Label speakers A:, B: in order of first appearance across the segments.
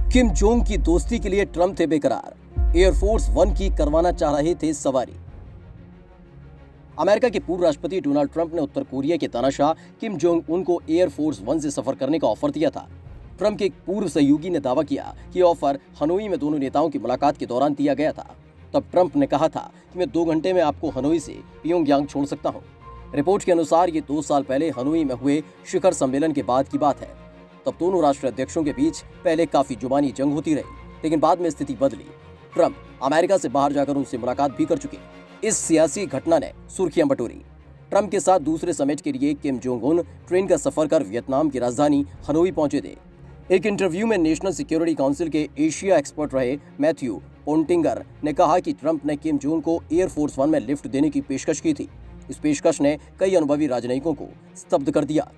A: Kim Jong की दोस्ती के लिए ट्रंप थे बेकरार। एयरफोर्स वन की करवाना चाह रहे थे सवारी। अमेरिका के पूर्व राष्ट्रपति डोनाल्ड ट्रंप ने उत्तर कोरिया के तानाशाह किम जोंग उन को एयरफोर्स वन से सफर करने का ऑफर दिया था। ट्रंप के एक पूर्व सहयोगी ने दावा किया कि ऑफर हनोई में दोनों नेताओं की मुलाकात के दौरान दिया गया था। तब ट्रंप ने कहा था कि मैं 2 घंटे में आपको हनोई से पियोंगयांग छोड़ सकता हूं। रिपोर्ट के अनुसार ये 2 साल पहले हनोई में हुए शिखर सम्मेलन के बाद की बात है। तब दोनों राष्ट्रीय अध्यक्षों के बीच पहले काफी जुबानी जंग होती रही, लेकिन बाद में स्थिति बदली। ट्रंप अमेरिका से बाहर जाकर उनसे मुलाकात भी कर चुके। इस सियासी घटना ने सुर्खियां बटोरी। ट्रंप के साथ दूसरे समिट के लिए किम जोंग उन ट्रेन का सफर कर वियतनाम की राजधानी हनोई पहुंचे थे। एक इंटरव्यू में नेशनल सिक्योरिटी काउंसिल के एशिया एक्सपर्ट रहे मैथ्यू पोंटिंगर ने कहा कि ट्रंप ने किम जोंग को एयरफोर्स वन में लिफ्ट देने की पेशकश की थी। इस पेशकश ने कई अनुभवी राजनयिकों को स्तब्ध कर दिया।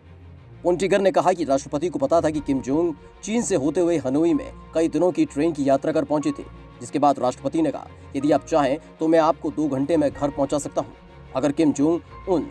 A: पोंटिगर ने कहा कि राष्ट्रपति को पता था कि किम जोंग चीन से होते हुए हनोई में कई दिनों की ट्रेन की यात्रा कर पहुंचे थे, जिसके बाद राष्ट्रपति ने कहा, यदि आप चाहें तो मैं आपको 2 घंटे में घर पहुंचा सकता हूं। अगर किम जोंग उन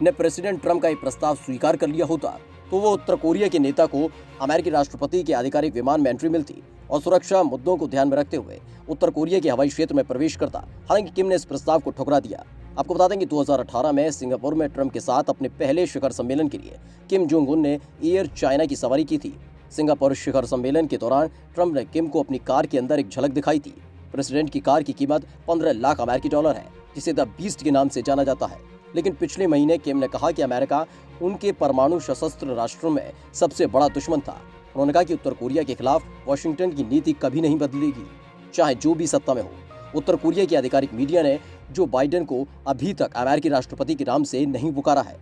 A: ने प्रेसिडेंट ट्रंप का ये प्रस्ताव स्वीकार कर लिया होता तो वो उत्तर कोरिया के नेता को अमेरिकी राष्ट्रपति के आधिकारिक विमान में एंट्री मिलती और सुरक्षा मुद्दों को ध्यान में रखते हुए उत्तर कोरिया के हवाई क्षेत्र में प्रवेश करता। हालांकि किम ने इस प्रस्ताव को ठुकरा दिया। आपको बता दें कि 2018 में सिंगापुर में ट्रंप के साथ अपने पहले शिखर सम्मेलन के लिए किम जोंग उन ने एयर चाइना की सवारी की थी। सिंगापुर शिखर सम्मेलन के दौरान ट्रंप ने किम को अपनी कार के अंदर एक झलक दिखाई थी। प्रेसिडेंट की कार की कीमत 15 लाख अमेरिकी डॉलर है, जिसे द बीस्ट के नाम से जाना जाता है। लेकिन पिछले महीने किम ने कहा कि अमेरिका उनके परमाणु सशस्त्र राष्ट्रों में सबसे बड़ा दुश्मन था। उन्होंने कहा कि उत्तर कोरिया के खिलाफ वॉशिंगटन की नीति कभी नहीं बदलेगी, चाहे जो भी सत्ता में हो। उत्तर कोरिया की आधिकारिक मीडिया ने जो बाइडेन को अभी तक अमेरिकी राष्ट्रपति के नाम से नहीं पुकारा है।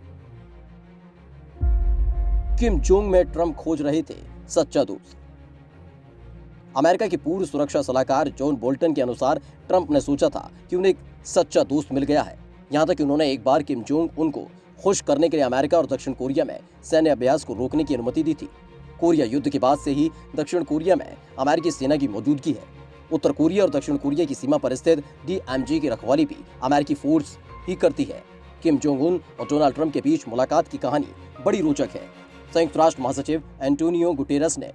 A: किम जोंग में ट्रंप खोज रहे थे सच्चा दोस्त। अमेरिका के पूर्व सुरक्षा सलाहकार जॉन बोल्टन के अनुसार ट्रंप ने सोचा था कि उन्हें एक सच्चा दोस्त मिल गया है। यहां तक कि उन्होंने एक बार किम जोंग उनको खुश करने के लिए अमेरिका और दक्षिण कोरिया में सैन्य अभ्यास को रोकने की अनुमति दी थी। कोरिया युद्ध के बाद से ही दक्षिण कोरिया में अमेरिकी सेना की मौजूदगी है। उत्तर कोरिया और दक्षिण कोरिया की सीमा पर स्थित DMZ की रखवाली भी अमेरिकी फोर्स ही करती है। किम जोंग उन और डोनाल्ड ट्रंप के बीच मुलाकात की कहानी बड़ी रोचक है। संयुक्त राष्ट्र महासचिव एंटोनियो गुटेरस ने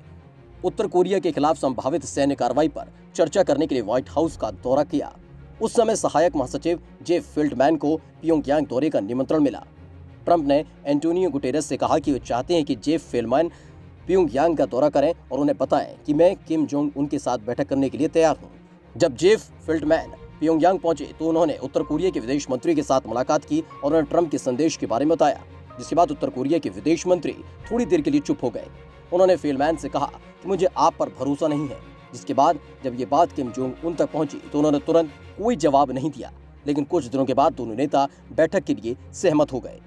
A: उत्तर कोरिया के खिलाफ संभावित सैन्य कार्रवाई पर चर्चा करने के लिए व्हाइट हाउस का दौरा किया। उस समय सहायक महासचिव जेफ फेल्टमैन को पियोंगयांग दौरे का निमंत्रण मिला। ट्रंप ने एंटोनियो गुटेरस से कहा कि वे चाहते हैं कि जेफ फेल्टमैन पियोंगयांग का दौरा करें और उन्हें बताएं कि मैं किम जोंग उनके साथ बैठक करने के लिए तैयार हूं। जब जेफ फेल्टमैन पियोंगयांग पहुंचे तो उन्होंने उत्तर कोरिया के विदेश मंत्री के साथ मुलाकात की और उन्होंने ट्रंप के संदेश के बारे में बताया, जिसके बाद उत्तर कोरिया के विदेश मंत्री थोड़ी देर के लिए चुप हो गए। उन्होंने फेल्टमैन से कहा कि मुझे आप पर भरोसा नहीं है। जिसके बाद जब ये बात किम जोंग उन तक पहुंची तो उन्होंने तुरंत कोई जवाब नहीं दिया। लेकिन कुछ दिनों के बाद दोनों नेता बैठक के लिए सहमत हो गए।